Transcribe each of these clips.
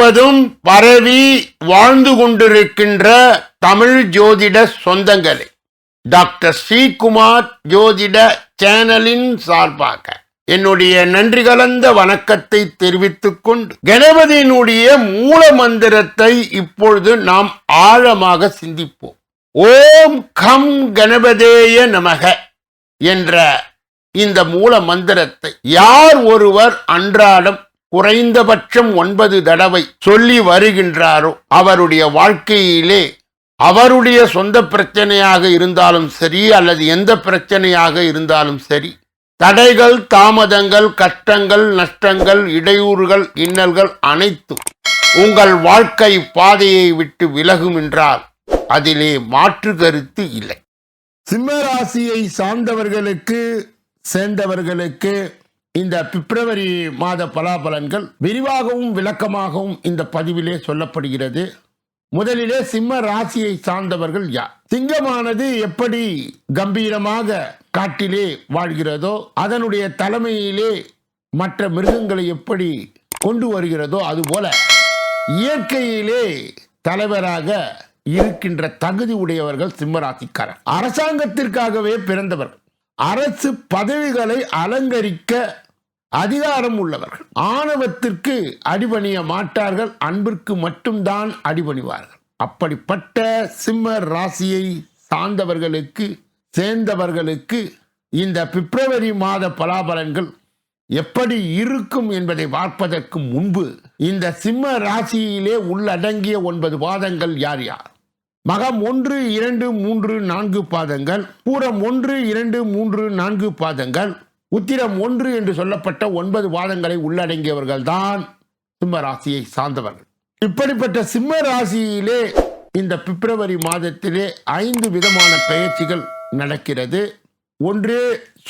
முழுவதும் பரவி வாழ்ந்து கொண்டிருக்கின்ற தமிழ் ஜோதிட சொந்தங்களே, டாக்டர் ஸ்ரீகுமார் ஜோதிட சேனலின் சார்பாக என்னுடைய நன்றி கலந்த வணக்கத்தை தெரிவித்துக் கொண்டு கணபதியினுடைய மூல மந்திரத்தை இப்பொழுது நாம் ஆழமாக சிந்திப்போம். ஓம் கம் கணபதேய நமக என்ற இந்த மூல மந்திரத்தை யார் ஒருவர் அன்றாடம் குறைந்தபட்சம் 9 தடவை சொல்லி வருகின்றாரோ அவருடைய வாழ்க்கையிலே அவருடைய சொந்த பிரச்சனையாக இருந்தாலும் சரி அல்லது எந்த பிரச்சனையாக இருந்தாலும் சரி, தடைகள், தாமதங்கள், கஷ்டங்கள், நஷ்டங்கள், இடையூறுகள், இன்னல்கள் அனைத்தும் உங்கள் வாழ்க்கை பாதையை விட்டு விலகும் என்றால் அதிலே மாற்று கருத்து இல்லை. சிம்ம ராசியை சார்ந்தவர்களுக்கு சேர்ந்தவர்களுக்கு இந்த பிப்ரவரி மாத பலாபலன்கள் விரிவாகவும் விளக்கமாகவும் இந்த பதிவிலே சொல்லப்படுகிறது. முதலிலே சிம்ம ராசியை சார்ந்தவர்கள் யார்? சிங்கமானது எப்படி கம்பீரமாக காட்டிலே வாழ்கிறதோ, அதனுடைய தலைமையிலே மற்ற மிருகங்களை எப்படி கொண்டு வருகிறதோ, அதுபோல இயற்கையிலே தலைவராக இருக்கின்ற தகுதி உடையவர்கள் சிம்மராசிக்காரர். அரசாங்கத்திற்காகவே பிறந்தவர்கள், அரசு பதவிகளை அலங்கரிக்க அதிகாரம் உள்ளவர்கள். ஆணவத்திற்கு அடிபணிய மாட்டார்கள், அன்பிற்கு மட்டும்தான் அடிபணிவார்கள். அப்படிப்பட்ட சிம்ம ராசியை சார்ந்தவர்களுக்கு சேர்ந்தவர்களுக்கு இந்த பிப்ரவரி மாத பலாபலன்கள் எப்படி இருக்கும் என்பதை பார்ப்பதற்கு முன்பு இந்த சிம்ம ராசியிலே உள்ளடங்கிய 9 பாதங்கள் யார் யார்? மகம் 1, 2, 3, 4 பாதங்கள், பூரம் 1, 2, 3, 4 பாதங்கள், உத்திரம் 1 என்று சொல்லப்பட்ட 9 பாதங்களை உள்ளடங்கியவர்கள் தான் சிம்ம ராசியை சார்ந்தவர்கள். இப்படிப்பட்ட சிம்ம ராசியிலே இந்த பிப்ரவரி மாதத்திலே 5 விதமான பெயர்ச்சிகள் நடக்கிறது. 1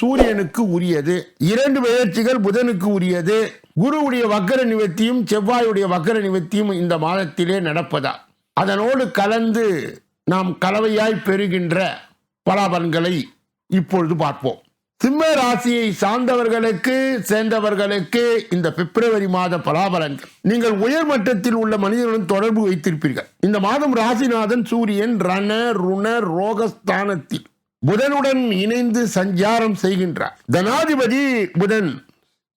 சூரியனுக்கு உரியது, 2 பெயர்ச்சிகள் புதனுக்கு உரியது, குருவுடைய வக்கர நிவர்த்தியும் செவ்வாயுடைய வக்கர நிவர்த்தியும் இந்த மாதத்திலே நடப்பதா, அதனோடு கலந்து நாம் கலவையாய் பெறுகின்ற பலாபலன்களை இப்பொழுது பார்ப்போம். சிம்ம ராசியை சார்ந்தவர்களுக்கு சேர்ந்தவர்களுக்கு இந்த பிப்ரவரி மாத பலாபலன்கள். நீங்கள் உயர் மட்டத்தில் உள்ள மனிதனுடன் தொடர்பு வைத்திருப்பீர்கள். இந்த மாதம் ராசிநாதன் சூரியன் ரண ருண ரோகஸ்தானத்தில் புதனுடன் இணைந்து சஞ்சாரம் செய்கின்றார். தனாதிபதி புதன்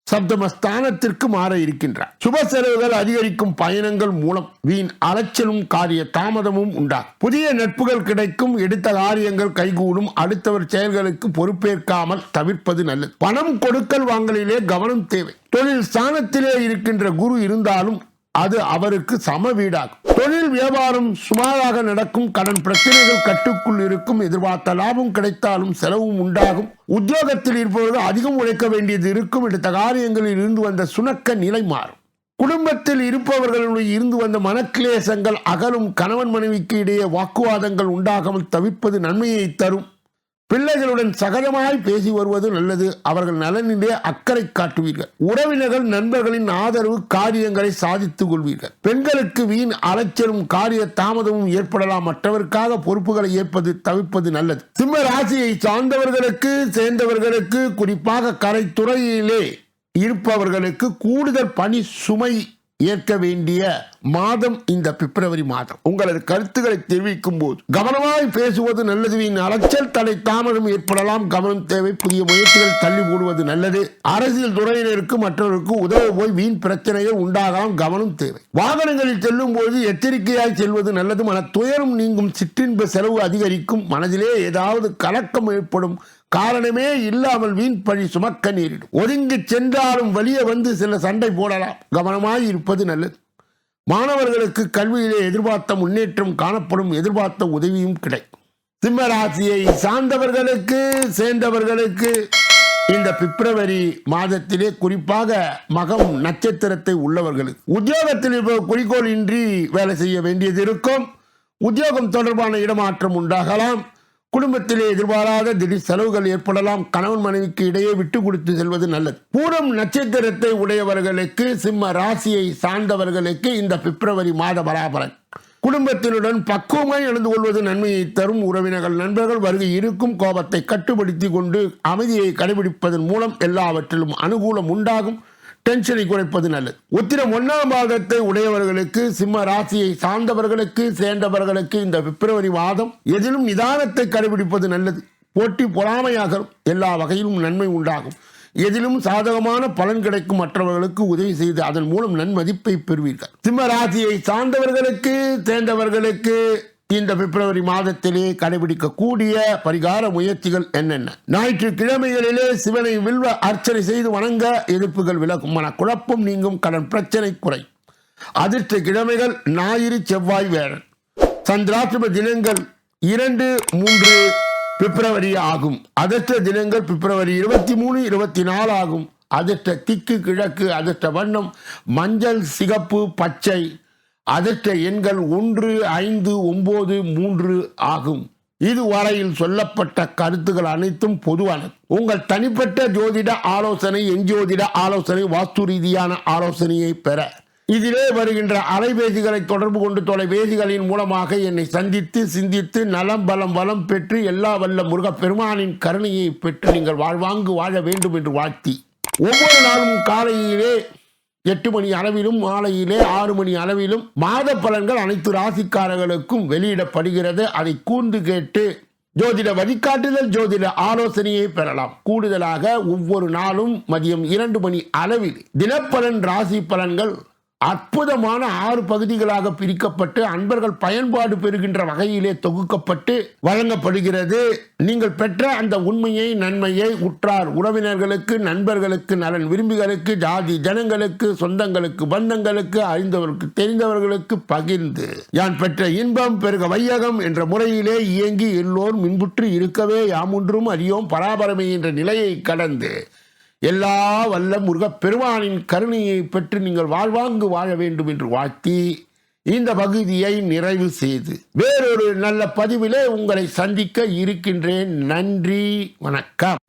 சப்தமஸ்தானத்திற்கு மாற இருக்கின்றார். சுப செலவுகள் அதிகரிக்கும், பயணங்கள் மூலம் வீண் அலைச்சலும் காரிய தாமதமும் உண்டாகும். புதிய நட்புகள் கிடைக்கும், எடுத்த காரியங்கள் கைகூடும். அடுத்தவர் செயல்களுக்கு பொறுப்பேற்காமல் தவிர்ப்பது நல்லது. பணம் கொடுக்கல் வாங்கலிலே கவனம் தேவை. தொழில் ஸ்தானத்திலே இருக்கின்ற குரு இருந்தாலும் அது அவருக்கு சம வீடாகும். தொழில் வியாபாரம் சுமாராக நடக்கும். கடன் பிரச்சனைகள் கட்டுக்குள் இருக்கும். எதிர்பார்த்த லாபம் கிடைத்தாலும் செலவும் உண்டாகும். உத்தியோகத்தில் இருப்பவர்கள் அதிகம் உழைக்க வேண்டியது இருக்கும். எடுத்த காரியங்களில் இருந்து வந்த சுணக்க நிலை மாறும். குடும்பத்தில் இருப்பவர்களுடைய இருந்து வந்த மனக்கிலேசங்கள் அகலும். கணவன் மனைவிக்கு இடையே வாக்குவாதங்கள் உண்டாகாமல் தவிர்ப்பது நன்மையை தரும். பிள்ளைகளுடன் சகஜமாய் பேசி வருவது நல்லது. அவர்கள் நலனிலே அக்கறை காட்டுவீர்கள். உறவினர்கள் நண்பர்களின் ஆதரவு காரியங்களை சாதித்துக் கொள்வீர்கள். பெண்களுக்கு வீண் அலைச்சலும் காரிய தாமதமும் ஏற்படலாம். மற்றவருக்காக பொறுப்புகளை ஏற்பது தவிர்ப்பது நல்லது. சிம்ம ராசியை சார்ந்தவர்களுக்கு சேர்ந்தவர்களுக்கு குறிப்பாக கரைத்துறையிலே இருப்பவர்களுக்கு கூடுதல் பணி சுமை ஏற்க வேண்டிய மாதம் இந்த பிப்ரவரி மாதம். உங்களது கருத்துக்களை தெரிவிக்கும் போது கவனமாய் பேசுவது நல்லது. வீண் அலைச்சல் தடை தாமதம் ஏற்படலாம், கவனம் தேவை. புதிய முயற்சிகள் தள்ளி போடுவது நல்லது. அரசியல் துறையினருக்கு மற்றவருக்கு உதவ போய் வீண் பிரச்சனைகள் உண்டாகலாம், கவனம் தேவை. வாகனங்களில் செல்லும் போது எச்சரிக்கையாய் செல்வது நல்லது. மன துயரம் நீங்கும், சிற்றின்ப செலவு அதிகரிக்கும். மனதிலே ஏதாவது கலக்கம் ஏற்படும், காரணமே இல்லாமல் வீண் பழி சுமக்க நேரிடும். ஒதுங்கி சென்றாலும் வெளியே வந்து சில சண்டை போடலாம், கவனமாய் இருப்பது நல்லது. மாணவர்களுக்கு கல்வியிலே எதிர்பார்த்த முன்னேற்றம் காணப்படும், எதிர்பார்த்த உதவியும் கிடைக்கும். சிம்ம ராசியை சார்ந்தவர்களுக்கு சேர்ந்தவர்களுக்கு இந்த பிப்ரவரி மாதத்திலே குறிப்பாக மகம் நட்சத்திரத்தை உள்ளவர்களுக்கு உத்தியோகத்தில் குறிக்கோள் இன்றி வேலை செய்ய வேண்டியது இருக்கும். உத்தியோகம் தொடர்பான இடமாற்றம் உண்டாகலாம். குடும்பத்திலே எதிர்பாராத திடீர் செலவுகள் ஏற்படலாம். கணவன் மனைவிக்கு இடையே விட்டு கொடுத்து செல்வது நல்லது. பூரம் நட்சத்திரத்தை உடையவர்களுக்கு சிம்ம ராசியை சார்ந்தவர்களுக்கு இந்த பிப்ரவரி மாத பலாபலன். குடும்பத்தினுடன் பக்குவமாய் நடந்து கொள்வது நன்மையை தரும். உறவினர்கள் நண்பர்கள் வருகை இருக்கும். கோபத்தை கட்டுப்படுத்தி கொண்டு அமைதியை கடைபிடிப்பதன் மூலம் எல்லாவற்றிலும் அனுகூலம் உண்டாகும். டென்ஷனை குறைப்பது நல்லது. உத்திரம் 1ஆம் பாகத்தை உடையவர்களுக்கு, சிம்ம ராசியை சார்ந்தவர்களுக்கு, சேர்ந்தவர்களுக்கு இந்த பிப்ரவரி மாதம் எதிலும் நிதானத்தை கடைபிடிப்பது நல்லது. போட்டி பொறாமையாக எல்லா வகையிலும் நன்மை உண்டாகும். எதிலும் சாதகமான பலன் கிடைக்கும். மற்றவர்களுக்கு உதவி செய்து அதன் மூலம் நன்மதிப்பை பெறுவீர்கள். சிம்ம ராசியை சார்ந்தவர்களுக்கு, சேர்ந்தவர்களுக்கு இந்த பிப்ரவரி மாதத்திலே கடைபிடிக்கக்கூடிய பரிகார முயற்சிகள் என்னென்ன? ஞாயிற்றுக்கிழமைகளிலே சிவனை வில்வ அர்ச்சனை செய்து வணங்க எதிர்ப்புகள் விலகும். மனக்குழப்பம் நீங்கும். கடன் பிரச்சனை குறை. அதிர்ஷ்ட கிழமைகள் ஞாயிறு, செவ்வாய், வேழன். சந்திராஷ்டம தினங்கள் 2, 3 பிப்ரவரி ஆகும். அதிர்ஷ்ட தினங்கள் பிப்ரவரி 23, 24 ஆகும். அதிர்ஷ்ட திக்கு கிழக்கு. அதிர்ஷ்ட வண்ணம் மஞ்சள், சிகப்பு, பச்சை. அதிர்ஷ்ட எண்கள் 1, 5, 9, 3 ஆகும். இதுவரையில் சொல்லப்பட்ட கருத்துக்கள் அனைத்தும் பொதுவானது. உங்கள் தனிப்பட்ட ஜோதிட ஆலோசனை, எஞ்சோதிட ஆலோசனை, வாஸ்து ரீதியான ஆலோசனையை பெற இதிலே வருகின்ற அலைபேசிகளை தொடர்பு கொண்டு தொலைபேசிகளின் மூலமாக என்னை சந்தித்து சிந்தித்து நலம் பலம் வளம் பெற்று எல்லா வல்ல முருகப்பெருமானின் கருணையை பெற்று நீங்கள் வாழ்வாங்கு வாழ வேண்டும் என்று வாழ்த்தி, ஒவ்வொரு நாளும் காலையிலே 8 மணி அளவிலும் மாலையிலே 6 மணி அளவிலும் மாத பலன்கள் அனைத்து ராசிக்காரர்களுக்கும் வெளியிடப்படுகிறது. அதை கூர்ந்து கேட்டு ஜோதிட வழிகாட்டுதல், ஜோதிட ஆலோசனையை பெறலாம். கூடுதலாக ஒவ்வொரு நாளும் மதியம் 2 மணி அளவில் தினப்பலன், ராசி பலன்கள் அற்புதமான 6 பகுதிகளாக பிரிக்கப்பட்டு அன்பர்கள் பயன்பாடு பெறுகின்ற வகையிலே தொகுக்கப்பட்டு வழங்கப்படுகிறது. நீங்கள் பெற்ற அந்த உண்மையை, நன்மையை உற்றார் உறவினர்களுக்கு, நண்பர்களுக்கு, நலன் விரும்பிகளுக்கு, ஜாதி ஜனங்களுக்கு, சொந்தங்களுக்கு, பந்தங்களுக்கு, அறிந்தவர்களுக்கு, தெரிந்தவர்களுக்கு பகிர்ந்து யான் பெற்ற இன்பம் பெருக வையகம் என்ற முறையிலே இயங்கி எல்லோரும் மின்புற்று இருக்கவே யாமொன்றும் அறியோம் பராபரமே என்ற நிலையை கடந்து எல்லா வல்ல முருகப் பெருமானின் கருணையை பெற்று நீங்கள் வாழ்வாங்கு வாழ வேண்டும் என்று வாழ்த்தி இந்த பகுதியை நிறைவு செய்து வேறொரு நல்ல பதிவிலே உங்களை சந்திக்க இருக்கின்றேன். நன்றி, வணக்கம்.